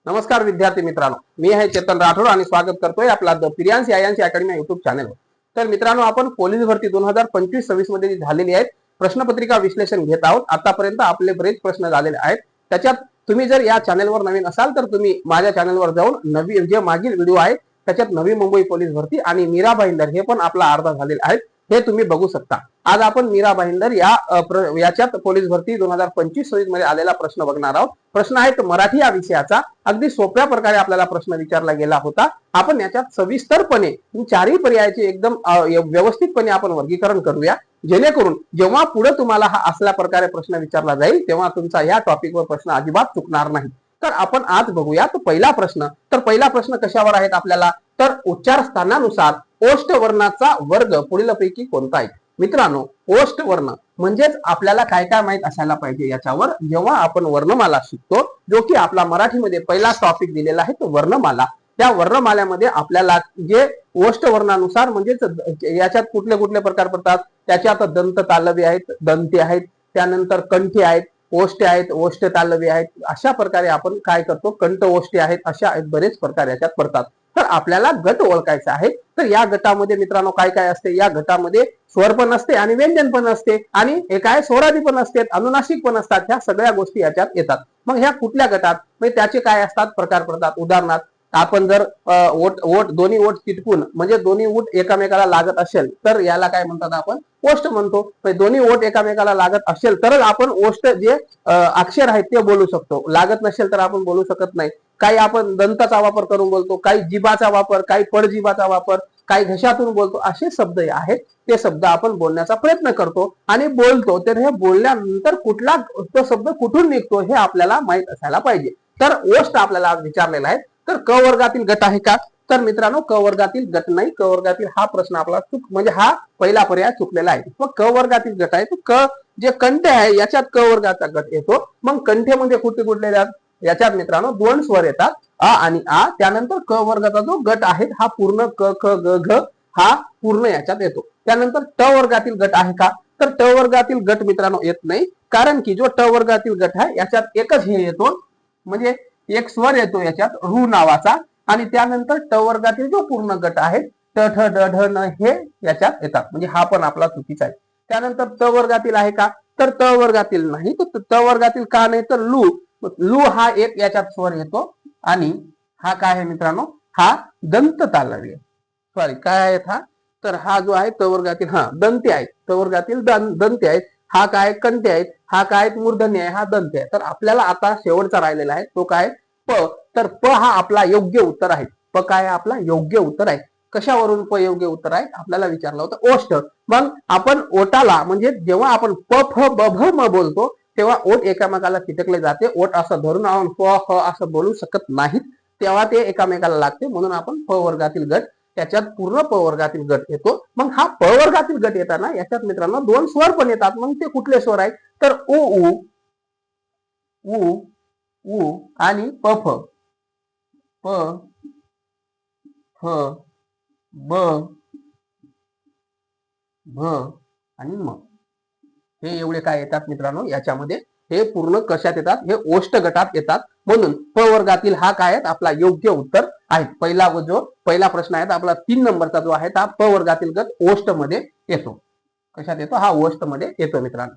नमस्कार विद्यार्थी मित्रांनो, मी आहे चेतन राठोड आणि स्वागत करतोय आपला the Priyansh Aayansh academy YouTube चॅनलवर। तर मित्रांनो, आपण पोलीस भरती 2025-26 मध्ये जी झालेली आहे प्रश्नपत्रिका विश्लेषण घेत आहोत। आतापर्यंत आपले बरेच प्रश्न झालेले आहेत। त्याच्यात तुम्ही जर या चॅनलवर नवीन असाल तर तुम्ही माझ्या चॅनलवर जाऊन नवीन जे मागील व्हिडिओ आहे त्याच्यात नवी मुंबई पोलीस भरती आणि मीरा भाईंदर हे पण आपला अर्धा झालेला आहे, हे तुम्ही बघू शकता। आज आपण मीरा भाईंदर याच्यात पोलीस भरती 2025-26 मध्ये आलेला प्रश्न बघणार आहोत। प्रश्न आहे मराठी या विषयाचा। अगदी सोप्या प्रकारे आपल्याला प्रश्न विचारला गेला होता। आपण याच्यात सविस्तरपणे चारही पर्यायाचे एकदम व्यवस्थितपणे आपण वर्गीकरण करूया, जेणेकरून जेव्हा पुढे तुम्हाला हा असल्या प्रकारे प्रश्न विचारला जाईल तेव्हा तुमचा या टॉपिकवर प्रश्न अजिबात चुकणार नाही। तर आपण आज बघूया तो पहिला प्रश्न। तर पहिला प्रश्न कशावर आहे आपल्याला, तर उच्चार स्थानानुसार ओष्ठ वर्णाचा वर्ग पुढीलपैकी कोणता आहे। मित्रांनो, ओष्ठ वर्ण म्हणजेच आपल्याला काय काय माहित असायला पाहिजे याच्यावर जेव्हा आपण वर्णमाला शिकतो, जो की आपला मराठीमध्ये पहिला टॉपिक दिलेला आहे तो वर्णमाला। त्या वर्णमाल्यामध्ये आपल्याला जे ओष्ठ वर्णानुसार म्हणजेच याच्यात कुठले कुठले प्रकार पडतात, त्याच्यात दंत तालव्य आहेत, दंते आहेत, त्यानंतर कंठी आहेत, ओष्ठे आहेत, ओष्ठ तालव्य आहेत। अशा प्रकारे आपण काय करतो, कंठ ओष्ठे आहेत, अशा बरेच प्रकार याच्यात पडतात। तर आपल्याला गट ओळखायचा आहे। तर या गटामध्ये मित्रांनो काय काय असते, या गटामध्ये स्वर पण असते आणि व्यंजन पण असते आणि एकाय स्वरादी पण असते, अनुनासिक पण असतात। ह्या सगळ्या गोष्टी याच्यात येतात। मग ह्या कुठल्या गटात म्हणजे त्याचे काय असतात प्रकार पडतात। उदाहरणार्थ आपण जर दोन्ही ओठ चिटकून म्हणजे दोन्ही ओठ एकामेकाला लागत असेल तर याला काय म्हणतात, आपण ओष्ठ म्हणतो। दोन्ही ओठ एकामेकाला लागत असेल तर आपण ओष्ठ जे अक्षर आहेत ते बोलू शकतो, लागत नसेल तर आपण बोलू शकत नाही। काही आपण दंताचा वापर करून बोलतो, काही जिभाचा वापर, काही पडजिभाचा वापर, काही घशातून बोलतो। असे शब्द आहेत, ते शब्द आपण बोलण्याचा प्रयत्न करतो आणि बोलतो। तर हे बोलल्यानंतर कुठला तो शब्द कुठून निघतो हे आपल्याला माहित असायला पाहिजे। तर ओष्ठ आपल्याला विचारलेला आहे। तर क वर्गातील गट आहे का, तर मित्रांनो क वर्गातील गट नाही। क वर्गातील हा प्रश्न आपला म्हणजे हा पहिला पर्याय चुकलेला आहे। मग क वर्गातील गट आहे, क जे कंठ आहे याच्यात क वर्गाचा गट येतो। मग कंठेमध्ये कुठे कुठले याच्यात मित्रांनो दोन स्वर येतात, अ आणि आ। त्यानंतर क वर्गाचा जो गट आहे हा पूर्ण क ख ग घ हा पूर्ण याच्यात येतो। त्यानंतर ट वर्गातील गट आहे का, तर ट वर्गातील गट मित्रांनो येत नाही, कारण की जो ट वर्गातील गट आहे याच्यात एकच हे येतो, म्हणजे एक स्वर येतो याच्यात रू नावाचा। आणि त्यानंतर ट वर्गातील जो पूर्ण गट आहे ट ठ ड ढ न हे याच्यात येतात, म्हणजे हा पण आपला चुकीचा आहे। त्यानंतर त वर्गातील आहे का, तर त वर्गातील नाही। तर त वर्गातील का नाही, तर लू लू हा एक याच्यात स्वर येतो आणि हा काय आहे मित्रांनो, हा दंत तालव्य, सॉरी काय आहे हा, तर हा जो आहे त वर्गातील हा दंते आहेत, त वर्गातील दंते आहेत। हा काय कंठे आहेत, हा काय मूर्धन्य आहे, हा दंते आहे। तर आपल्याला आता शेवटचा राहिलेला आहे तो काय प। तर प हा आपला योग्य उत्तर आहे। प काय आपला योग्य उत्तर आहे। कशावरून प योग्य उत्तर आहे आपल्याला विचारलं होतं, ओष्ठ। मग आपण ओटाला म्हणजे जेव्हा आपण प फ ब भ म बोलतो तेव्हा ओठ एकामेकाला चिटकले जाते। ओठ असं धरून आपण प ह असं बोलू शकत नाहीत, तेव्हा ते एकामेकाला लागते, म्हणून आपण प वर्गातील गट त्याच्यात पूर्ण प वर्गातील गट येतो। मग हा प वर्गातील गट येताना याच्यात मित्रांनो दोन स्वर पण येतात। मग ते कुठले स्वर आहेत, तर उ उ उ उ आणि प फ, प फ ब भ आणि म, हे एवढे काय येतात मित्रांनो याच्यामध्ये, हे पूर्ण कशात येतात, हे ओष्ठ गटात येतात। म्हणून प वर्गातील हा काय आहे आपला योग्य उत्तर आहे। पहिला प्रश्न आहे आपला 3 नंबरचा जो आहे हा प वर्गातील गट ओष्ठ मध्ये येतो। कशात येतो, हा ओष्ठ मध्ये येतो मित्रांनो।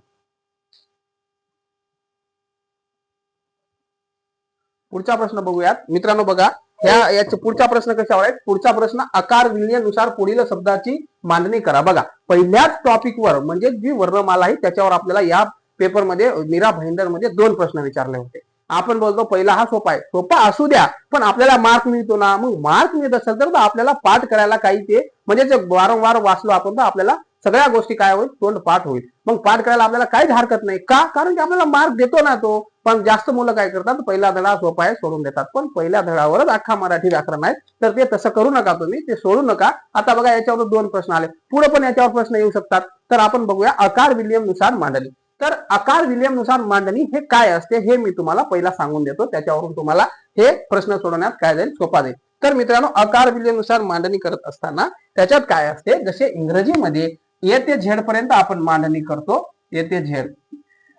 पुढचा प्रश्न बघूयात मित्रांनो। बघा याचा पुढचा प्रश्न कशावर आहे, पुढचा प्रश्न आकार विल्यनुसार पुढील शब्दाची मांडणी करा। बघा पहिल्याच टॉपिक वर म्हणजे जी वर्णमाला आहे त्याच्यावर आपल्याला या पेपरमध्ये मीरा भाईंदर मध्ये 2 प्रश्न विचारले होते। आपण बोलतो पहिला हा सोपा आहे, सोपा असू द्या पण आपल्याला मार्क मिळतो ना। मग मार्क मिळत असेल तर आपल्याला पाठ करायला काही ते म्हणजे जे वारंवार वाचलो आपण तर आपल्याला सगळ्या गोष्टी काय होईल, तोंड पाठ होईल। मग पाठ करायला आपल्याला काहीच हरकत नाही का, कारण की आपल्याला मार्क देतो ना तो। पण जास्त मुलं काय करतात, पहिला धडा सोपा आहे सोडून देतात, पण पहिल्या धडावरच अख्खा मराठी व्याकरण आहे। तर ते तसं करू नका, तुम्ही ते सोडू नका। आता बघा याच्यावर 2 प्रश्न आले, पुढे पण याच्यावर प्रश्न येऊ शकतात। तर आपण बघूया आकार विल्यम नुसार मांडणी। तर आकार विल्यम नुसार मांडणी हे काय असते हे मी तुम्हाला पहिला सांगून देतो, त्याच्यावरून तुम्हाला हे प्रश्न सोडवण्यात काय जाईल, सोपा जाईल। तर मित्रांनो आकार विल्यम नुसार मांडणी करत असताना त्याच्यात काय असते, जसे इंग्रजीमध्ये ए ते झेड पर्यंत आपण मांडणी करतो, ए ते झेड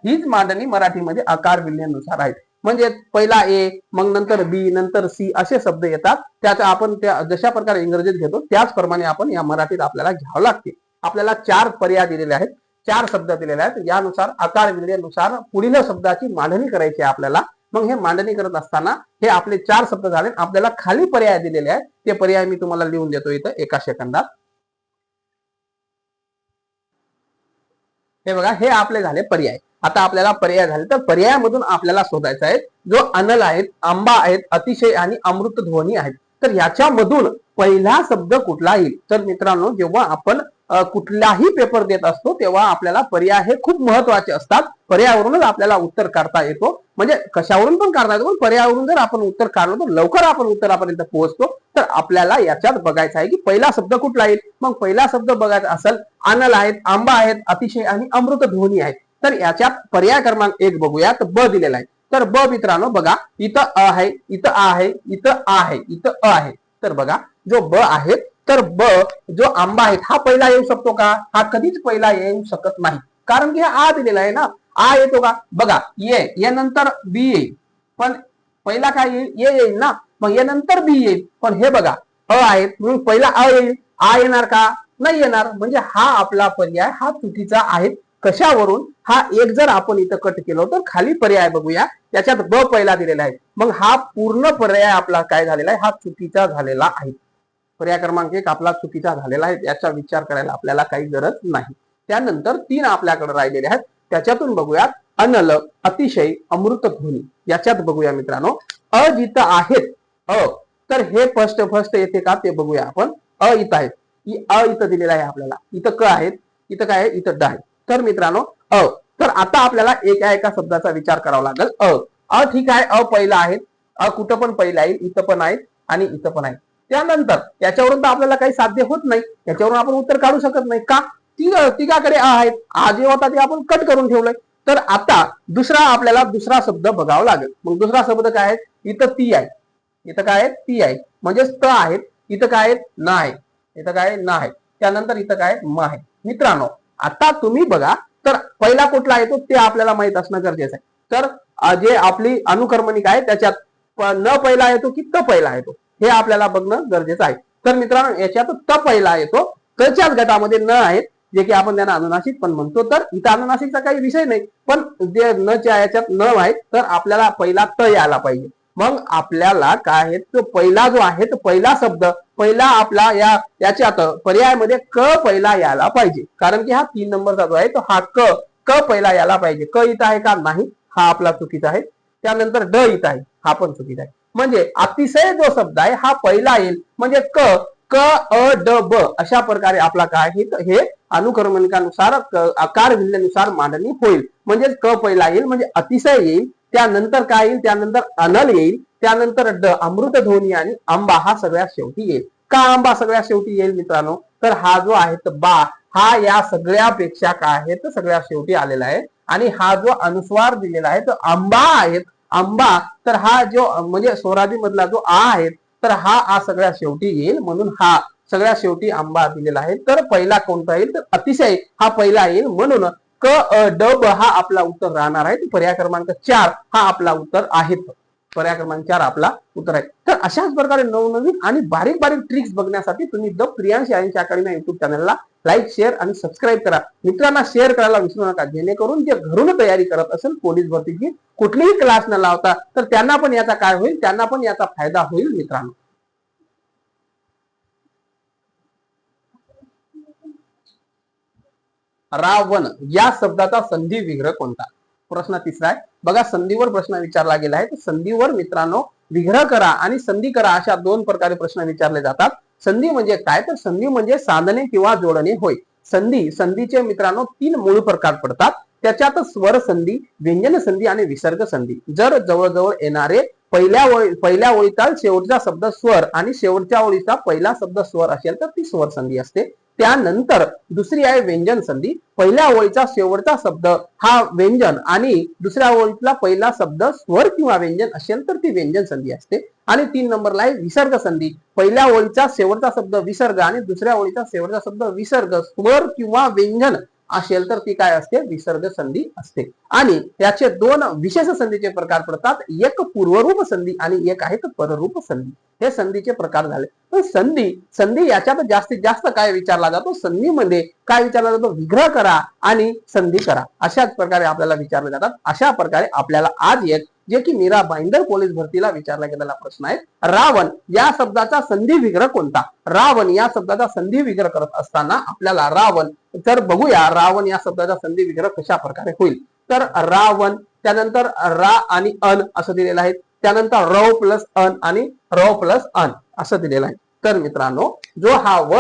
हीच मांडणी मराठीमध्ये आकार विल्यनुसार आहे। म्हणजे पहिला ए, मग नंतर बी, नंतर सी असे शब्द येतात. त्याचा आपण त्या जशा प्रकारे इंग्रजीत घेतो त्याचप्रमाणे आपण या मराठीत आपल्याला घ्यावं लागते. आपल्याला 4 पर्याय दिलेले आहेत, 4 शब्द दिलेले आहेत. यानुसार आकार विल्हेनुसार पुढील शब्दाची मांडणी करायची आहे आपल्याला. मग हे मांडणी करत असताना हे आपले 4 शब्द झाले. आपल्याला खाली पर्याय दिलेले आहेत, ते पर्याय मी तुम्हाला लिहून देतो इथं एका सेकंदात. हे बघा, हे आपले झाले पर्याय. आता आपल्याला पर्याय झाले तर पर्यायामधून आपल्याला शोधायचा आहे जो अनल आहेत, आंबा आहेत, अतिशय आणि अमृत ध्वनी आहेत. तर याच्यामधून पहिला शब्द कुठला येईल? तर मित्रांनो, जेव्हा आपण कुठलाही पेपर देत असतो तेव्हा आपल्याला पर्याय हे खूप महत्वाचे असतात. पर्यायावरूनच आपल्याला उत्तर काढता येतो. म्हणजे कशावरून पण काढता येतो, पण पर्यायावरून जर आपण उत्तर काढलं तर लवकर आपण उत्तरापर्यंत पोहोचतो. तर आपल्याला याच्यात बघायचं आहे की पहिला शब्द कुठला येईल. मग पहिला शब्द बघायचा असेल, अनल आहेत, आंबा आहेत, अतिशय आणि अमृत ध्वनी आहेत. तर याच्यात पर्याय क्रमांक 1 बघूया. तर ब दिलेला आहे. तर ब मित्रांनो बघा, इथं अ आहे, इथं आ आहे, इथं आ आहे, इथं अ आहे. तर बघा, जो ब आहे तर ब जो आंबा आहे हा पहिला येऊ शकतो का? हा कधीच पहिला येऊ शकत नाही, कारण की हा आ दिलेला आहे ना. आ येतो का? बघा, ये नंतर बी येईल, पण पहिला काय येईल? ये येईल ना. मग ये नंतर बी येईल, पण हे बघा अ आहेत म्हणून पहिला अ येईल. आ येणार का? नाही येणार. म्हणजे हा आपला पर्याय हा चुकीचा आहे. कशावरून? हा एक जर आपण इथं कट केलं तर खाली पर्याय बघूया, त्याच्यात ब पहिला दिलेला आहे. मग हा पूर्ण पर्याय आपला काय झालेला आहे? हा चुकीचा झालेला आहे. पर्याय क्रमांक 1 आपला चुकीचा झालेला आहे. याचा विचार करायला आपल्याला काही गरज नाही. त्यानंतर 3 आपल्याकडे राहिलेले आहेत. त्याच्यातून बघूयात अनल, अतिशय, अमृत ध्वनी. याच्यात बघूया मित्रांनो, अ जिथं आहेत अ, तर हे फर्स्ट येते का ते बघूया आपण. अ इथं आहेत, अ इथं दिलेला आहे आपल्याला. इथं क आहेत, इथं काय आहे? इथं ड आहे. तर मित्रांनो अ, तर आता आपल्याला एका शब्दाचा विचार करावा लागेल. अ ठीक आहे, अ पहिला आहे. अ कुठं पण पहिला आहे, इथं पण आहेत आणि इथं पण आहे. त्यानंतर याच्यावरून तर आपल्याला काही साध्य होत नाही, याच्यावरून आपण उत्तर काढू शकत नाही का? तिघाकडे आ आहेत. आ जे होता ते आपण कट करून ठेवलंय. तर आता आपल्याला दुसरा शब्द बघावा लागेल. मग दुसरा शब्द काय आहे? इथं ती आहे, इथं काय आहे? ती आहे, म्हणजेच त आहेत. इथं काय आहेत? ना आहे, इथं काय ना आहे. त्यानंतर इथं काय? म आहे. मित्रांनो, आता तुम्ही बघा, तर पहिला कुठला येतो ते आपल्याला माहित असणं गरजेचं आहे. तर जे आपली अनुक्रमणिका आहे त्याच्यात न पहिला येतो की त पहिला येतो हे आपल्याला बघणं गरजेचं आहे. तर मित्रांनो, याच्यात त पहिला येतो. तच्याच गटामध्ये न आहेत, जे की आपण त्यांना अनुनासिक पण म्हणतो. तर इथं अनुनासिकचा काही विषय नाही, पण जे नच्या याच्यात न आहे तर आपल्याला पहिला त यायला पाहिजे. मग आपल्याला काय आहे, तो पहिला जो आहे तो पहिला शब्द पहिला आपला याच्यात पर्यायामध्ये क पहिला यायला पाहिजे, कारण की हा 3 नंबरचा जो आहे तो हा क पहिला यायला पाहिजे. क इथं आहे का? नाही, हा आपला चुकीचा आहे. त्यानंतर ड इथं आहे, हा पण चुकीचा आहे. म्हणजे अतिशय जो शब्द आहे हा पहिला येईल. म्हणजे क अ ड ब अशा प्रकारे आपला काय हे अनुक्रमणिकानुसार आकार विल्हेनुसार मांडणी होईल. म्हणजे क पहिला येईल, म्हणजे अतिशय येईल. त्यानंतर काय येईल? त्यानंतर अनल येईल. त्यानंतर ड अमृत ध्वनी आणि आंबा हा सगळ्यात शेवटी येईल. का आंबा सगळ्यात शेवटी येईल मित्रांनो? तर हा जो आहे तर बा हा या सगळ्यापेक्षा काय आहे तर सगळ्यात शेवटी आलेला आहे. आणि हा जो अनुस्वार दिलेला आहे तो आंबा आहे. आंबा, तर हा जो म्हणजे स्वरादी मधला जो आ आहे तर हा सगळ्यात शेवटी येईल, म्हणून हा सगळ्यात शेवटी आंबा दिलेला आहे. तर पहिला कोणता येईल? तर अतिशय हा पहिला येईल, म्हणून क अ ड ब हा आपला उत्तर राहणार आहे. पर्याय क्रमांक 4 हा आपला उत्तर आहे. पर्याय क्रमांक 4 आपला उत्तर आहे. तर अशाच प्रकारे नवनवीन आणि बारीक ट्रिक्स बघण्यासाठी तुम्ही द प्रियांश यांच्या अकॅडमी युट्यूब चॅनलला लाईक, शेअर आणि सबस्क्राईब करा. मित्रांना शेअर करायला विसरू नका, जेणेकरून जे घरून तयारी करत असेल पोलीस भरतीची, कुठलीही क्लास न लावता, तर त्यांना पण याचा काय होईल? त्यांना पण याचा फायदा होईल. मित्रांनो, रावण या शब्दाचा संधी विग्रह कोणता? प्रश्न तिसरा आहे. बघा, संधीवर प्रश्न विचारला गेला आहे. संधीवर मित्रांनो विग्रह करा आणि संधी करा अशा 2 प्रकारे प्रश्न विचारले जातात. संधी म्हणजे काय? तर संधी म्हणजे सांधणे किंवा जोडणे होय. संधीचे मित्रांनो 3 मूळ प्रकार पडतात. त्याच्यात स्वर संधी, व्यंजन संधी आणि विसर्ग संधी. जर जवळजवळ येणारे पहिल्या ओळीचा शेवटचा शब्द स्वर आणि शेवटच्या ओळीचा पहिला शब्द स्वर असेल तर ती स्वर संधी असते. त्यानंतर दुसरी आहे व्यंजन संधी. पहिल्या ओळीचा शेवटचा शब्द हा व्यंजन आणि दुसऱ्या ओळीतला पहिला शब्द स्वर किंवा व्यंजन असेल तर ती व्यंजन संधी असते. आणि 3 नंबरला आहे विसर्ग संधी. पहिल्या ओळीचा शेवटचा शब्द विसर्ग आणि दुसऱ्या ओळीचा शेवटचा शब्द विसर्ग, स्वर किंवा व्यंजन असेल तर ती काय असते, विसर्ग संधी असते. आणि याचे दोन विशेष संधीचे प्रकार पडतात, एक पूर्वरूप संधी आणि एक आहे पररूप संधी. हे संधीचे प्रकार झाले. तर संधी याच्यात जास्तीत जास्त काय विचारला जातो, संधीमध्ये काय विचारला जातो, विग्रह करा आणि संधी करा, अशाच प्रकारे आपल्याला विचारले जातात. अशा प्रकारे आपल्याला आज एक जे की मीरा भाईंदर पोलीस भरतीला विचारला गेलेला प्रश्न आहे, रावण या शब्दाचा संधी विग्रह कोणता. रावण या शब्दाचा संधी विग्रह करत असताना आपल्याला रावण, तर बघूया रावण या शब्दाचा संधी विग्रह कशा प्रकारे होईल. तर रावण, त्यानंतर रा आणि अन असं दिलेलं आहे, त्यानंतर रव प्लस अन आणि रव प्लस अन असं दिलेलं आहे. तर मित्रांनो, जो हा व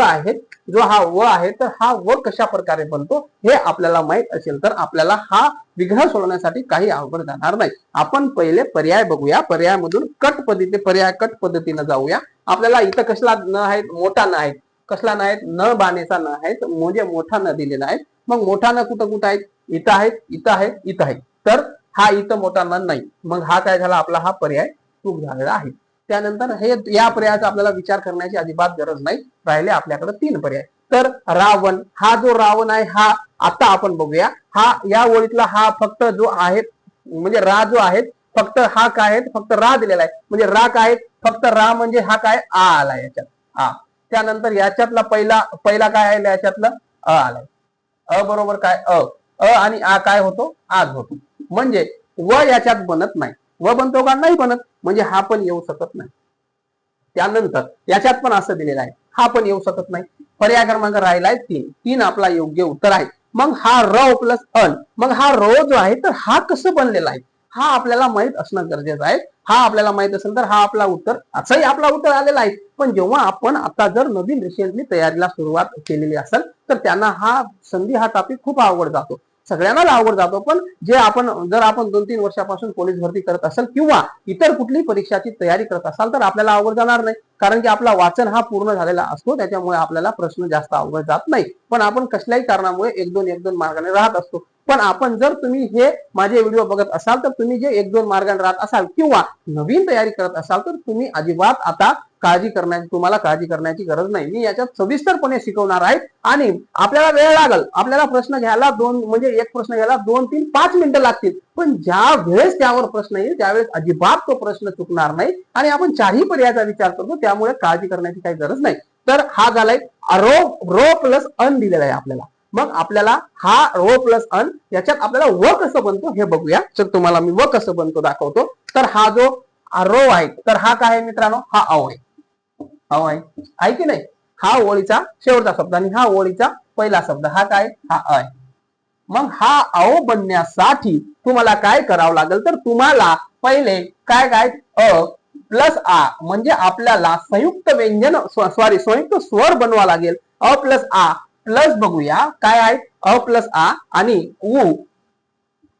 आहे तर हा व कशा प्रकारे बनतो हे आपल्याला माहित असेल तर आपल्याला हा विग्रह सोडवण्यासाठी काही अवघड जाणार नाही. आपण पहिले पर्याय बघूया, पर्यायामधून पर्याय कट पद्धतीने जाऊया. आपल्याला इथं कसला न आहे, मोठा न आहे, कसला न आहे, न बाणेचा न आहे, म्हणजे मोठा न दिलेला आहे. मग मोठा न कुठं आहेत, इथं आहेत, इथं आहेत, इथं आहेत. तर हा इथं मोठा न नाही, मग हा काय झाला, आपला हा पर्याय चूक झालेला आहे. त्यानंतर हे या पर्यायाचा आपल्याला विचार करण्याची अजिबात गरज नाही, राहिले आपल्याकडे तीन पर्याय. तर रावण, हा जो रावण आहे हा आता आपण बघूया, हा या ओळीतला हा फक्त जो आहे म्हणजे रा जो आहे फक्त हा काय आहे, फक्त रा दिलेला आहे, म्हणजे रा काय फक्त रा, म्हणजे हा काय आ आला याच्यात आ. त्यानंतर याच्यातला पहिला काय आहे, याच्यातलं अ आलाय. अ बरोबर काय अ आणि आ काय होतो, आज होतो. म्हणजे व याच्यात बनत नाही. व बनतो का, नाही बनत, म्हणजे हा पण येऊ शकत नाही. त्यानंतर याच्यात पण असं दिलेलं आहे, हा पण येऊ शकत नाही. पर्याय क्रमांक राहिलाय तीन आपला योग्य उत्तर आहे. मग हा र प्लस अन, मग हा रो जो आहे तर हा कसं बनलेला आहे हा आपल्याला माहित असणं गरजेचं आहे. हा आपल्याला माहित असेल तर हा आपला उत्तर, असंही आपला उत्तर आलेला आहे. पण जेव्हा आपण आता जर नवीन रिसेंटली तयारीला सुरुवात केलेली असेल तर त्यांना हा संधी हा टॉपिक खूप आवड जातो, सगळ्यांनाच आवड जातो. पण जे आपण जर आपण 2-3 वर्षापासून पोलीस भरती करत असेल किंवा इतर कुठली परीक्षाची तयारी करत असाल तर आपल्याला आवड जाणार नाही, कारण की आपला वाचन हा पूर्ण झालेला असतो, त्याच्यामुळे आपल्याला प्रश्न जास्त अवघड जात नाही. पण आपण कसल्याही कारणामुळे एक दोन मार्गाने राहत असतो. पण आपण जर तुम्ही हे माझे व्हिडिओ बघत असाल तर तुम्ही जे 1-2 मार्गाने राहत असाल किंवा नवीन तयारी करत असाल तर तुम्ही अजिबात आता तुम्हाला काळजी करण्याची गरज नाही. मी याच्यात सविस्तरपणे शिकवणार आहे आणि आपल्याला वेळ लागल, आपल्याला प्रश्न घ्यायला एक प्रश्न घ्यायला 2-3-5 मिनिटं लागतील. पण ज्या वेळेस त्यावर प्रश्न येईल त्यावेळेस अजिबात तो प्रश्न चुकणार नाही आणि आपण चारही पर्यायाचा विचार करतो, त्यामुळे काळजी करण्याची काही गरज नाही. तर हा झालाय रो प्लस अन दिलेला आहे आपल्याला. मग आपल्याला हा रो प्लस अन याच्यात आपल्याला व कसं बनतो हे बघूया. तर तुम्हाला मी व कसं बनतो दाखवतो. तर हा जो रो आहे तर हा काय आहे मित्रांनो, हा अव आहे. अव आहे की नाही, हा ओळीचा शेवटचा शब्द आणि हा ओळीचा पहिला शब्द, हा काय, हा आहे. मग हा अव बनण्यासाठी तुम्हाला काय करावं लागेल, तर तुम्हाला पहिले काय अ प्लस आ, म्हणजे आपल्याला संयुक्त व्यंजन संयुक्त स्वर बनवा लागेल. अ प्लस आ प्लस बघूया काय आहे, अ प्लस आ आणि उ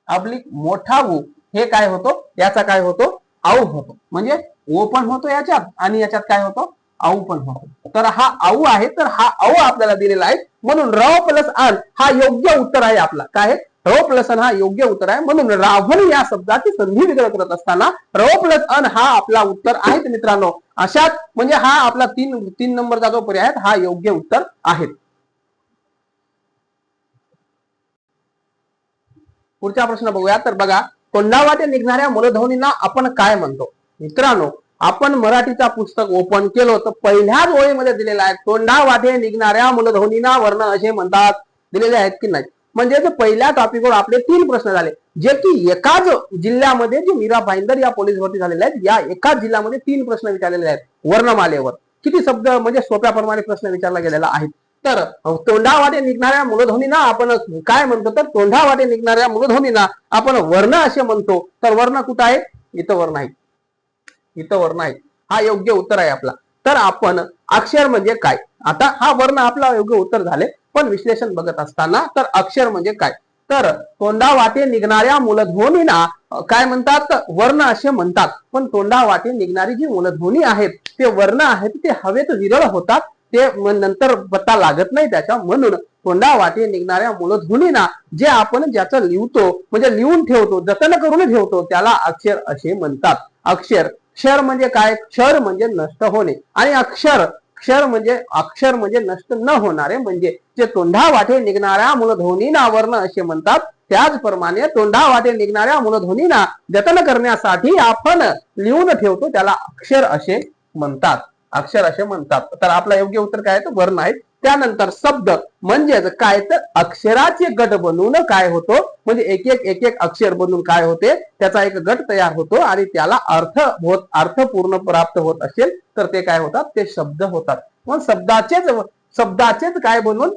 आपली मोठा उ, हे काय होतो, याचा काय होतो, आऊ होतो. म्हणजे ओ पण होतो याच्यात आणि याच्यात काय होतो, आऊ पण होतो. तर हा आऊ आहे, तर हा आऊ आपल्याला दिलेला आहे. म्हणून र प्लस अन हा योग्य उत्तर आहे आपला. काय र प्लस अन हा योग्य उत्तर आहे. म्हणून रावण या शब्दाची संधी विग्रह करत असताना र प्लस अन हा आपला उत्तर आहे मित्रांनो. अशात म्हणजे हा आपला 3 नंबरचा जो पर्याय आहे हा योग्य उत्तर आहे. पुढचा प्रश्न बघूया. तर बघा, तोंडावाटे निघणाऱ्या मूलध्वनींना आपण काय म्हणतो. मित्रांनो, आपण मराठीचा पुस्तक ओपन केलं तर पहिल्याच ओळीमध्ये दिलेला आहे, तोंडावाटे निघणाऱ्या मूलध्वनींना वर्ण असे म्हणतात. दिलेले आहेत की नाही. म्हणजे पहिल्या टॉपिकवर आपले 3 प्रश्न झाले, जे की एकाच जिल्ह्यामध्ये जे मीरा भाईंदर या पोलीस भरती झालेल्या आहेत, या एकाच जिल्ह्यामध्ये 3 प्रश्न विचारलेले आहेत वर्णमालेवर. किती शब्द म्हणजे सोप्या प्रमाणे प्रश्न विचारला गेलेला आहे. तर तोंडावाटे निघणाऱ्या मूलध्वनींना आपण काय म्हणतो, तर तोंडावाटे निघणाऱ्या मूलध्वनींना आपण वर्ण असे म्हणतो. तर वर्ण कुठं आहे, इथं वर्ण आहे, इथं वर्ण आहे. हा योग्य उत्तर आहे आपला. तर आपण अक्षर म्हणजे काय, आता हा वर्ण आपला योग्य उत्तर झाले. पण विश्लेषण बघत असताना तर अक्षर म्हणजे काय, तर तोंडावाटे निघणाऱ्या मूलध्वनींना काय म्हणतात, वर्ण असे म्हणतात. पण तोंडावाटे निघणारी जी मूलध्वनी आहेत ते वर्ण आहेत, ते हवेत विरळ होतात, ते नंतर पत्ता लागत नाही त्याच्या. म्हणून तोंडावाटे निघणाऱ्या मूलध्वनींना जे आपण ज्याचं लिहितो म्हणजे लिहून ठेवतो, जतन करून ठेवतो, त्याला अक्षर असे म्हणतात. क्षर म्हणजे काय, क्षर म्हणजे नष्ट होणे आणि अक्षर अक्षर म्हणजे नष्ट न होणारे, म्हणजे जे तोंडा वाटे निघणाऱ्या मूलध्वनींना वर्ण असे म्हणतात. त्याचप्रमाणे तोंडा वाटे निघणाऱ्या मूलध्वनींना जतन करण्यासाठी आपण लिहून ठेवतो त्याला अक्षर असे म्हणतात. अक्षर असे म्हणतात. तर आपला योग्य उत्तर काय आहे? वर्ण आहे. त्यानंतर शब्द म्हणजेच काय तर अक्षराचे गट बनवून काय होतो, म्हणजे एक एक अक्षर बनवून काय होते, त्याचा एक गट तयार होतो आणि त्याला अर्थपूर्ण प्राप्त होत असेल तर ते काय होतात? ते शब्द होतात. मग शब्दाचेच काय बनवून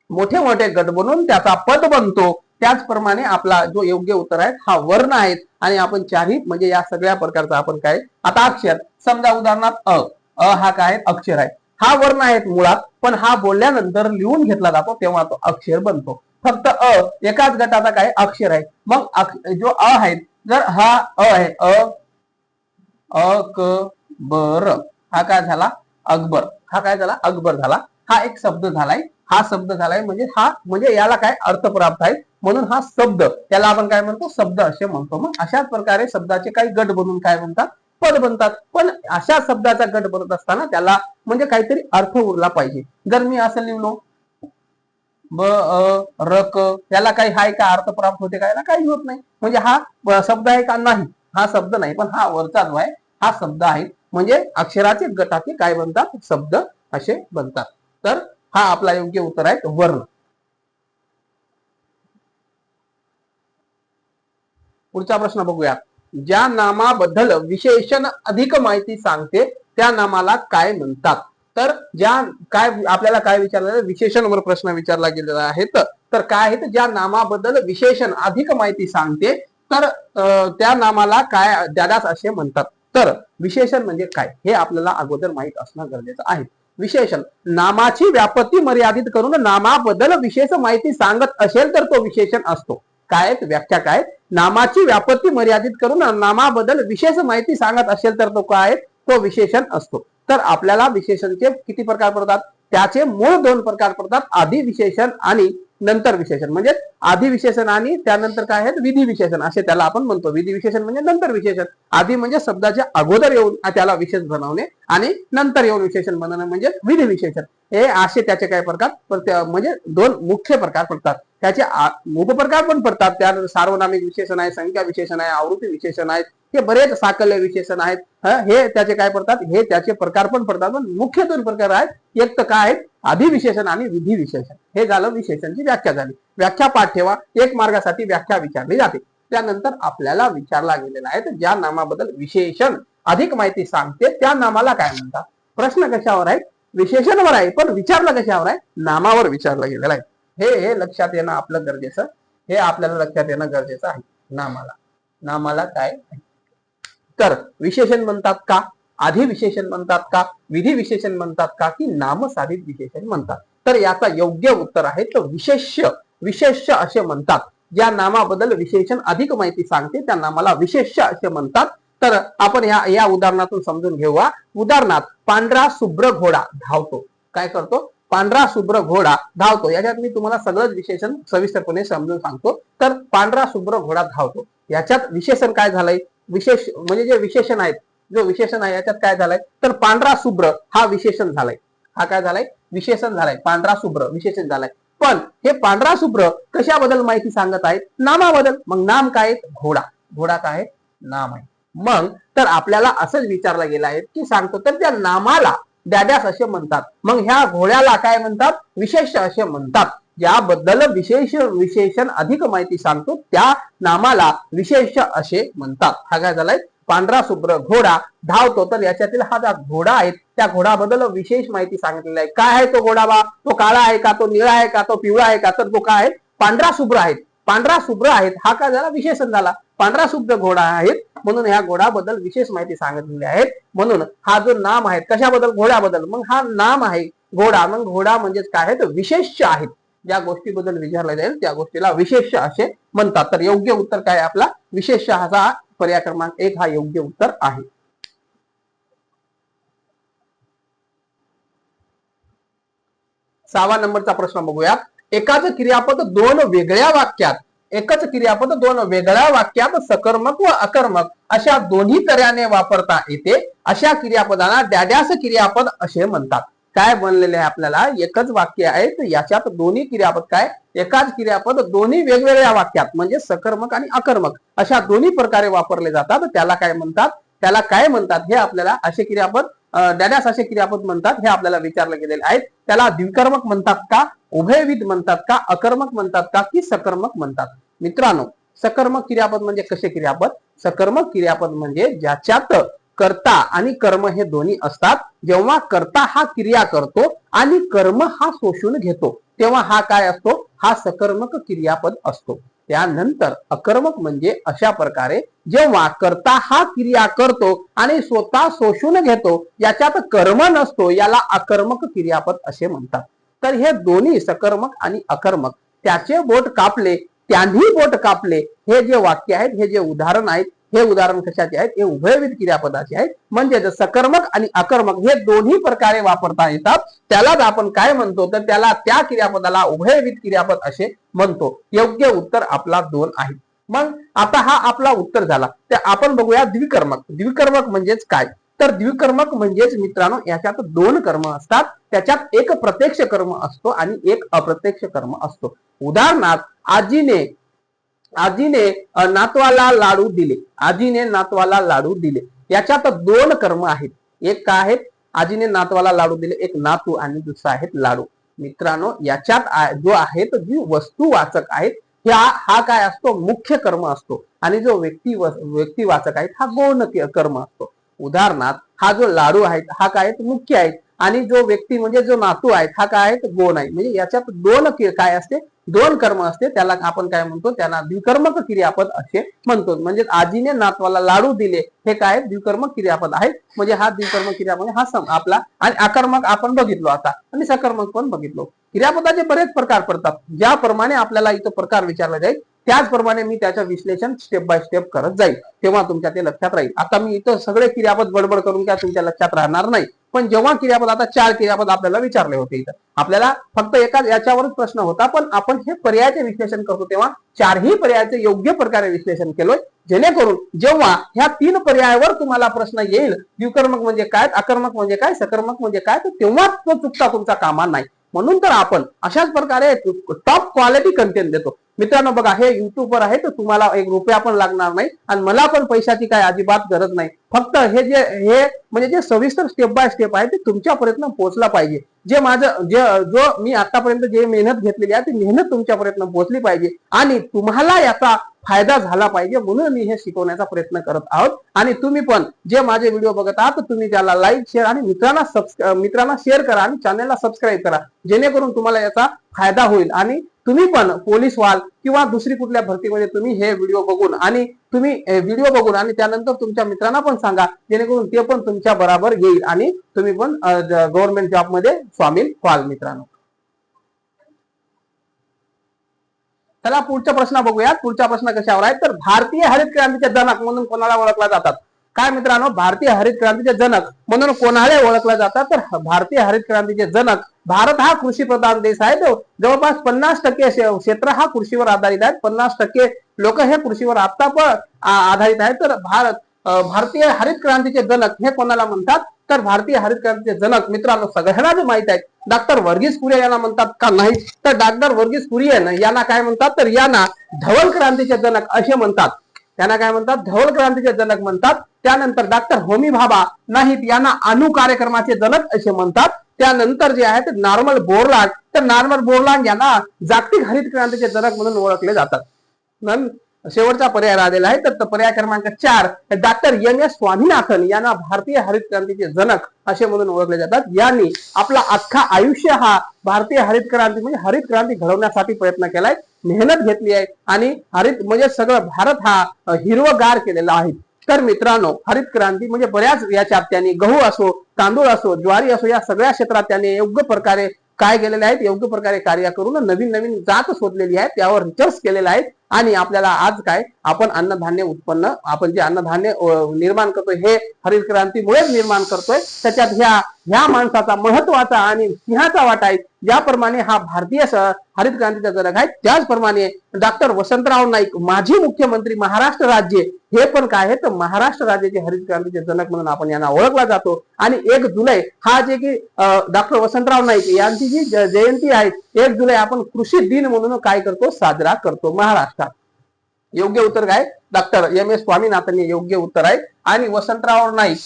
मोठे मोठे गट बनवून त्याचा पद बनतो. त्याचप्रमाणे आपला जो योग्य उत्तर आहे हा वर्ण आहे. आणि आपण चारही म्हणजे या सगळ्या प्रकारचा आपण काय, आता अक्षर समजा उदाहरणार्थ अ हा काय अक्षर आहे, हा वर्ण आहे मुळात, पण हा बोलल्यानंतर लिहून घेतला जातो तेव्हा तो अक्षर बनतो. फक्त एकाच गटाचा काय अक्षर आहे. मग जो आहे, जर हा आहे अकबर, हा काय झाला अकबर, हा काय झाला अकबर झाला. हा एक शब्द झालाय. हा शब्द झालाय म्हणजे याला काय अर्थ प्राप्त आहे, म्हणून हा शब्द त्याला आपण काय म्हणतो? शब्द असे म्हणतो. मग अशाच प्रकारे शब्दाचे काही गट बनवून काय म्हणतात? पद बनतात. पण अशा शब्दाचा गट बनत असताना त्याला म्हणजे काहीतरी अर्थ उरला पाहिजे. जर मी असं लिहिलो ब र क, त्याला काही हाय का अर्थ प्राप्त होते? काय काही होत नाही. म्हणजे हा शब्द आहे का? नाही, हा शब्द नाही. पण हा वरचा जो आहे हा शब्द आहे. म्हणजे अक्षराचे गटाचे काय बनतात? शब्द असे बनतात. तर हा आपला योग्य उत्तर आहे वर्ण. पुढचा प्रश्न बघूया. ज्या नामाबद्दल विशेषण अधिक माहिती सांगते त्या नामाला काय म्हणतात? तर ज्या काय आपल्याला काय विचारलं, विशेषणवर प्रश्न विचारला गेलेला आहे. तर काय आहे, ज्या नामाबद्दल विशेषण अधिक माहिती सांगते तर त्या नामाला काय द्यादास असे म्हणतात. तर विशेषण म्हणजे काय हे आपल्याला अगोदर माहित असणं गरजेचं आहे. विशेषण नामाची व्याप्ती मर्यादित करून नामाबद्दल विशेष माहिती सांगत असेल तर तो विशेषण असतो. काय व्याख्या काय, नामाची व्याप्ती मर्यादित करून नामाबद्दल विशेष माहिती सांगत असेल तर तो काय, तो विशेषण असतो. तर आपल्याला विशेषणचे किती प्रकार पडतात? त्याचे मूळ दोन प्रकार पडतात, आधी विशेषण आणि नंतर विशेषण. म्हणजे आधी विशेषण आणि त्यानंतर काय आहेत विधी विशेषण असे त्याला आपण म्हणतो. विधी विशेषण म्हणजे नंतर विशेषण. आधी म्हणजे शब्दाच्या अगोदर येऊन त्याला विशेष बनवणे आणि नंतर येऊन विशेषण बनवणे म्हणजे विधी विशेषण. हे असे त्याचे काय प्रकार म्हणजे दोन मुख्य प्रकार पडतात. त्याचे उपप्रकार पण पडतात. त्या सार्वनामिक विशेषण आहे, संख्या विशेषण आहे, आवृत्ती विशेषण आहेत, हे बरेच साकल्य विशेषण आहेत. हे त्याचे काय पडतात, हे त्याचे प्रकार पण पडतात. पण मुख्य दोन प्रकार आहेत. एक तर काय आहे आधी विशेषण आणि विधी विशेषण. हे झालं विशेषणची व्याख्या झाली. व्याख्या पाठ ठेवा. एक मार्गासाठी व्याख्या विचारली जाते. त्यानंतर आपल्याला विचारला गेलेला आहे ज्या नामाबद्दल विशेषण अधिक माहिती सांगते त्या नामाला काय म्हणतात. प्रश्न कशावर आहे? विशेषणावर आहे. पण विचारला कशावर आहे? नामावर विचारला गेलेला आहे. हे लक्षात येणं आपलं गरजेचं, हे आपल्याला लक्षात येणं गरजेचं आहे. नामाला काय तर विशेषण म्हणतात का, आधी विशेषण म्हणतात का, विधी विशेषण म्हणतात का, की नामसाधित विशेषण म्हणतात? तर याचा योग्य उत्तर आहे तो विशेष्य असे म्हणतात. ज्या नामाबद्दल विशेषण अधिक माहिती सांगते त्या नामाला विशेष्य असे म्हणतात. तर आपण या उदाहरणातून समजून घेऊया. उदाहरणात पांढरा शुभ्र घोडा धावतो. काय करतो? पांढरा शुभ्र घोडा धावतो. याच्यात मी तुम्हाला सगळंच विशेषण सविस्तरपणे समजून सांगतो. तर पांढरा शुभ्र घोडा धावतो याच्यात विशेषण काय झालंय, विशेष म्हणजे जे विशेषण आहेत, जो विशेषण आहे याच्यात काय झालंय तर पांढरा शुभ्र हा विशेषण झालाय. हा काय झालाय? विशेषण झालाय. पांढरा शुभ्र विशेषण झालाय. पण हे पांढरा शुभ्र कशाबद्दल माहिती सांगत आहेत? नामाबद्दल. मग नाम काय? घोडा. घोडा काय? नाम आहे. मग तर आपल्याला असंच विचारलं गेलं आहे की सांगतो तर त्या नामाला द्याद्यास असे म्हणतात. मग ह्या घोड्याला काय म्हणतात? विशेष असे म्हणतात. याबद्दल विशेषण अधिक माहिती सांगतो त्या नामाला विशेष असे म्हणतात. हा काय झालाय? पांढरा शुभ्र घोडा धावतो. तर याच्यातील हा जो घोडा आहे त्या घोड्याबद्दल विशेष माहिती सांगितलेली आहे. काय आहे तो घोडा बा? तो काळा आहे का, तो निळा आहे का, तो पिवळा आहे का? तर तो काय आहे? पांढरा शुभ्र आहे. पांढरा शुभ्र आहेत. हा काय झाला? विशेषण झाला. पांढरा शुभ्र घोडा आहे म्हणून ह्या घोड्याबद्दल विशेष माहिती सांगितलेली आहे. म्हणून हा जो नाम आहे कशाबद्दल? घोड्याबद्दल. मग हा नाम आहे घोडा. मग घोडा म्हणजेच काय आहे? विशेष्य आहेत. ज्या गोष्टीबद्दल विचारला जाईल त्या गोष्टीला विशेष्य असे म्हणतात. तर योग्य उत्तर काय आपला? विशेष्य हा पर्याय क्रमांक 1 हा योग्य उत्तर आहे. 6वा नंबरचा प्रश्न बघूया. एकाच क्रियापद दोन वेगळ्या वाक्यात एकच क्रियापद दोन वेगळ्या वाक्यात सकर्मक व अकर्मक अशा दोन्ही तऱ्हेने वापरता येते अशा क्रियापदाला डॅडॅस क्रियापद असे म्हणतात. काय बनलेले आहे आपल्याला एकच वाक्य आहे तर याच्यात दोन्ही क्रियापद काय एकाच क्रियापद दोन्ही वेगवेगळ्या वाक्यात म्हणजे सकर्मक आणि अकर्मक अशा दोन्ही प्रकारे वापरले जातात. त्याला काय म्हणतात हे आपल्याला असे क्रियापद डॅडॅस असे क्रियापद म्हणतात हे आपल्याला विचारले गेलेले आहेत. त्याला द्विकर्मक म्हणतात का, उभयविध म्हणतात का, अकर्मक म्हणतात का की सकर्मक म्हणतात. मित्रांनो सकर्मक क्रियापद म्हणजे कसे क्रियापद, सकर्मक क्रियापद म्हणजे ज्याच्यात कर्ता आणि कर्म हे दोन्ही असतात. जेव्हा कर्ता हा क्रिया करतो आणि कर्म हा शोषून घेतो तेव्हा हा काय असतो, हा सकर्मक क्रियापद असतो. त्यानंतर अकर्मक म्हणजे अशा प्रकारे जेव्हा कर्ता हा क्रिया करतो आणि स्वतः शोषून घेतो याच्यात कर्म नसतो याला अकर्मक क्रियापद असे म्हणतात. तर हे दोन्ही सकर्मक आणि अकर्मक त्याचे बोट कापले त्यांनी बोट कापले हे जे वाक्य आहेत हे जे उदाहरण आहेत हे उदाहरण कशाचे आहेत, हे उभयविध क्रियापदाचे आहेत. म्हणजे सकर्मक आणि अकर्मक हे दोन्ही प्रकारे वापरता येतात. त्यालाच आपण काय म्हणतो तर त्याला त्या क्रियापदाला उभयविध क्रियापद असे म्हणतो. योग्य उत्तर आपला 2 आहे. मग आता हा आपला उत्तर झाला तर आपण बघूया द्विकर्मक. द्विकर्मक म्हणजेच काय तर द्विकर्मक म्हणजेच मित्रांनो याच्यात 2 कर्म असतात. त्याच्यात एक प्रत्यक्ष कर्म असतो आणि एक अप्रत्यक्ष कर्म असतो. उदाहरणार्थ आजीने नातवाला लाडू दिले. आजीने नातवाला लाडू दिले याच्यात 2 कर्म आहेत. एक काय आहेत, आजीने नातवाला लाडू दिले, एक नातू आणि दुसरा आहेत लाडू. मित्रांनो याच्यात जो आहेत जी वस्तुवाचक आहेत हा काय असतो मुख्य कर्म असतो आणि जो व्यक्तिवाचक आहेत हा गौण कर्म असतो. उदाहरणार्थ हा जो लाडू आहे हा काय मुख्य आहे आणि जो व्यक्ती म्हणजे जो नातू आहे हा काय आहे गौण आहे. म्हणजे याच्यात 2 काय असते 2 कर्म असते. त्याला आपण काय म्हणतो त्याला द्विकर्मक क्रियापद असे म्हणतो. म्हणजे आजीने नातवाला लाडू दिले हे काय द्विकर्मक क्रियापद आहे. म्हणजे हा द्विकर्मक क्रियापद हा आपला आणि अकर्मक आपण बघितलो आता आणि सकर्मक पण बघितलो. क्रियापदाचे बरेच प्रकार पडतात. ज्याप्रमाणे आपल्याला इथं प्रकार विचारला जाईल त्याचप्रमाणे मी त्याचं विश्लेषण स्टेप बाय स्टेप करत जाईल तेव्हा तुमच्या ते लक्षात राहील. आता मी इथं सगळे क्रियापद बडबड करून काय तुमच्या लक्षात राहणार नाही. पण जेव्हा क्रियापद आता 4 क्रियापद आपल्याला विचारले होते इथं आपल्याला फक्त एका याच्यावरच प्रश्न होता पण आपण हे पर्यायाचे विश्लेषण करतो तेव्हा 4ही पर्यायाचे योग्य प्रकारे विश्लेषण केलोय जेणेकरून जेव्हा ह्या 3 पर्यायावर तुम्हाला प्रश्न येईल द्विकर्मक म्हणजे काय, अकर्मक म्हणजे काय, सकर्मक म्हणजे काय तर तेव्हा तो चुकता तुमचा कामा नाही. म्हणून तर आपण अशाच प्रकारे टॉप क्वालिटी कंटेंट देतो. मित्रांनो बघा हे युट्यूबवर आहे तर तुम्हाला 1 रुपया पण लागणार नाही आणि मला पण पैशाची काय अजिबात गरज नाही. फक्त हे म्हणजे जे सविस्तर स्टेप बाय स्टेप आहे ते तुमच्यापर्यंत पोहोचला पाहिजे. जो मी आतापर्यंत जे मेहनत घेतलेली आहे ती मेहनत तुमच्यापर्यंत पोहोचली पाहिजे आणि तुम्हाला याचा फायदा झाला पाहिजे म्हणून मी हे शिकवण्याचा प्रयत्न करत आहोत. आणि तुम्ही पण जे माझे व्हिडिओ बघत आहात तुम्ही त्याला लाईक शेअर आणि मित्रांना शेअर करा आणि चॅनलला सबस्क्राईब करा जेणेकरून तुम्हाला याचा फायदा होईल आणि तुम्ही पण पोलीस व्हाल किंवा दुसरी कुठल्या भरतीमध्ये तुम्ही हे व्हिडिओ बघून आणि त्यानंतर तुमच्या मित्रांना पण सांगा जेणेकरून ते पण तुमच्या बरोबर येईल आणि तुम्ही पण गव्हर्नमेंट जॉब मध्ये सामील व्हाल. मित्रांनो चला पुढचा प्रश्न बघूया. पुढचा प्रश्न कशावर आहे तर भारतीय हरित क्रांतीचे जनक म्हणून कोणाला ओळखला जातात. काय मित्रांनो भारतीय हरित क्रांतीचे जनक म्हणून कोणाला ओळखला जातात तर भारतीय हरित क्रांतीचे जनक भारत हा कृषी प्रधान देश आहे. तो जवळपास 50% क्षेत्र हा कृषीवर आधारित आहे. 50% लोक हे कृषीवर आता पण आधारित आहेत. तर भारतीय हरित क्रांतीचे जनक हे कोणाला म्हणतात तर भारतीय हरित क्रांतीचे जनक मित्रांनो सगळ्यांना माहित आहे डॉक्टर वर्गीस कुरियन यांना म्हणतात का नाही तर डॉक्टर वर्गीस कुरियन यांना काय म्हणतात तर यांना धवल क्रांतीचे जनक असे म्हणतात. त्यांना काय म्हणतात धवल क्रांतीचे जनक म्हणतात. त्यानंतर डॉक्टर होमी भाभा नाहीत यांना अणु कार्यक्रमाचे जनक असे म्हणतात. त्यानंतर जे आहेत नॉर्मन बोरलॅंड यांना जागतिक हरित क्रांतीचे जनक म्हणून ओळखले जातात. शेवटचा पर्याय राहिलेला आहे तर पर्याय क्रमांक 4 डॉक्टर एम.एस. स्वामीनाथन यांना भारतीय हरित क्रांतीचे जनक असे म्हणून ओळखले जातात. यांनी आपला अख्खा आयुष्य हा भारतीय हरित क्रांती म्हणजे हरित क्रांती घडवण्यासाठी प्रयत्न केलाय, मेहनत घेतली आहे आणि हरित म्हणजे सगळं भारत हा हिरवगार केलेला आहे. तर मित्रांनो हरित क्रांती म्हणजे बऱ्याच याच्यात त्यांनी गहू असो तांदूळ असो ज्वारी असो या सगळ्या क्षेत्रात त्यांनी योग्य प्रकारे काय केलेले आहेत योग्य प्रकारे कार्य करून नवीन जात शोधलेली आहे त्यावर रिसर्च केलेला आहे आणि आपल्याला आज काय आपण अन्नधान्य उत्पन्न आपण जे अन्नधान्य निर्माण करतोय हे हरित क्रांतीमुळेच निर्माण करतोय. त्याच्यात ह्या माणसाचा महत्वाचा आणि सिंहाचा वाटा आहे. ज्याप्रमाणे हा भारतीय हरित क्रांतीचा जनक आहेत. त्याचप्रमाणे डॉक्टर वसंतराव नाईक माजी मुख्यमंत्री महाराष्ट्र राज्य हे पण काय आहे तर महाराष्ट्र राज्याचे हरित क्रांतीचे जनक म्हणून आपण यांना ओळखला जातो. आणि 1 जुलै हा जे की डॉक्टर वसंतराव नाईक यांची जी जयंती आहे 1 जुलै आपण कृषी दिन म्हणून काय करतो साजरा करतो महाराष्ट्रात. योग्य उत्तर काय डॉक्टर एम एस स्वामीनाथन हे योग्य उत्तर आहे. आणि वसंतराव नाईक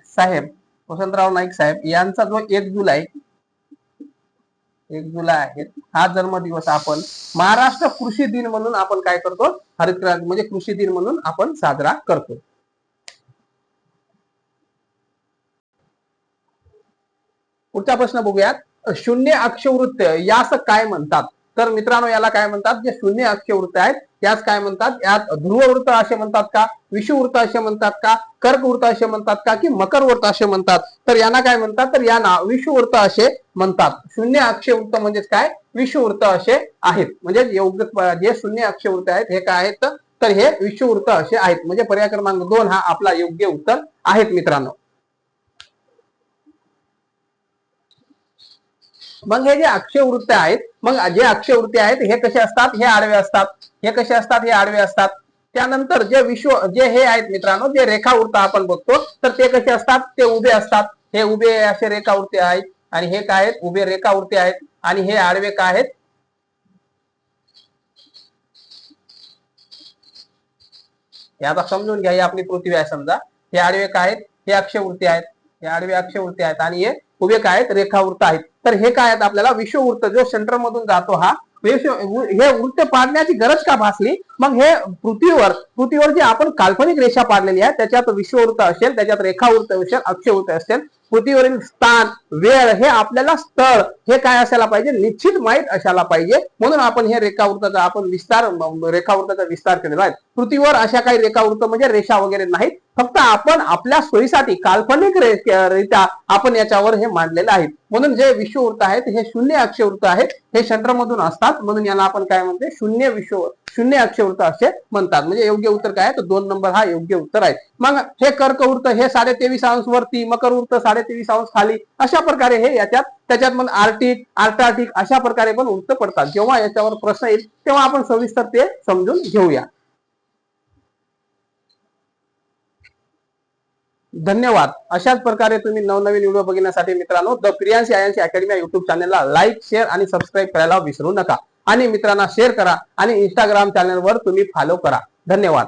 साहेब वसंतराव नाईक साहेब यांचा जो 1 जुलै आहे हा जन्मदिवस आपण महाराष्ट्र कृषी दिन म्हणून आपण काय करतो हरित क्रांती म्हणजे कृषी दिन म्हणून आपण साजरा करतो. पुढचा प्रश्न बघूयात. शून्य अक्षवृत्त यास काय म्हणतात. तर मित्रांनो याला काय म्हणतात जे शून्य अक्षवृत्त आहेत यास काय म्हणतात. यात ध्रुववृत्त असे म्हणतात का, विषुवृत्त असे म्हणतात का, कर्कवृत्त असे म्हणतात का की मकरवृत्त असे म्हणतात. तर यांना काय म्हणतात तर यांना विषुवृत्त असे म्हणतात. शून्य अक्षवृत्त म्हणजेच काय विषुवृत्त असे आहेत. म्हणजे योग्य जे शून्य अक्षवृत्त आहेत हे काय आहेत तर हे विषुवृत्त असे आहेत. म्हणजे पर्याय क्रमांक 2 हा आपला योग्य उत्तर आहेत मित्रांनो. मग हे जे अक्षयवृत्त आहेत मग जे अक्षयवृत्ती आहेत हे कसे असतात हे आडवे असतात. हे कसे असतात हे आडवे असतात. त्यानंतर जे हे आहेत मित्रांनो जे रेखावृत्त आपण बघतो तर ते कसे असतात ते उभे असतात. हे उभे असे रेखावृत्ती आहेत आणि हे काय आहेत उभे रेखावृत्ती आहेत. आणि हे आडवे काय आहेत हे आता समजून घ्या. ही आपली पृथ्वी आहे समजा. हे आडवे काय आहेत हे अक्षयवृत्ती आहेत. हे आडवे अक्षयवृत्ती आहेत आणि हे उभे काय आहेत रेखावृत्त आहेत. तर हे काय आहेत आपल्याला विषुववृत्त जो सेंटर मधून जातो हा हे वृत्त पाडण्याची गरज का भासली. मग हे पृथ्वीवर जे आपण काल्पनिक रेषा पाडलेली आहे त्याच्यात विषुववृत्त असेल, त्याच्यात रेखावृत्त असेल, अक्षयवृत्त असेल. पृथ्वीवरील स्थान वेळ हे आपल्याला स्थळ हे काय असायला पाहिजे निश्चित माहित असायला पाहिजे. म्हणून आपण हे रेखावृत्ताचा आपण रेखावृत्ताचा विस्तार केलेला आहे. पृथ्वीवर अशा काही रेखावृत्त म्हणजे रेषा वगैरे नाहीत. फक्त आपण आपल्या सोयीसाठी काल्पनिक रित्या आपण याच्यावर हे मांडलेलं आहे. म्हणून जे विषुववृत्त आहेत हे शून्य अक्षयवृत्त आहेत. हे सेंटर मधून असतात म्हणून याला आपण काय म्हणते शून्य अक्षयवृत्त असे म्हणतात. म्हणजे योग्य उत्तर काय आहे तर 2 नंबर हा योग्य उत्तर आहे. मग हे कर्कवृत्त हे 23.5 अंश वरती, मकरवृत्त 23.5 अंश खाली अशा प्रकारे हे त्याच्यात मग आर्कटिक अशा प्रकारे पण वृत्त पडतात. जेव्हा याच्यावर प्रश्न येईल तेव्हा आपण सविस्तर ते समजून घेऊया. धन्यवाद. अशाच प्रकारे तुम्ही नवनवीन व्हिडिओ बघण्यासाठी मित्रांनो द प्रियांसी आयांसी अकॅडमी या युट्यूब चॅनलला लाईक, शेअर आणि सबस्क्राईब करायला विसरू नका. आणि मित्रांना शेअर करा आणि इंस्टाग्राम चॅनलवर तुम्ही फॉलो करा. धन्यवाद.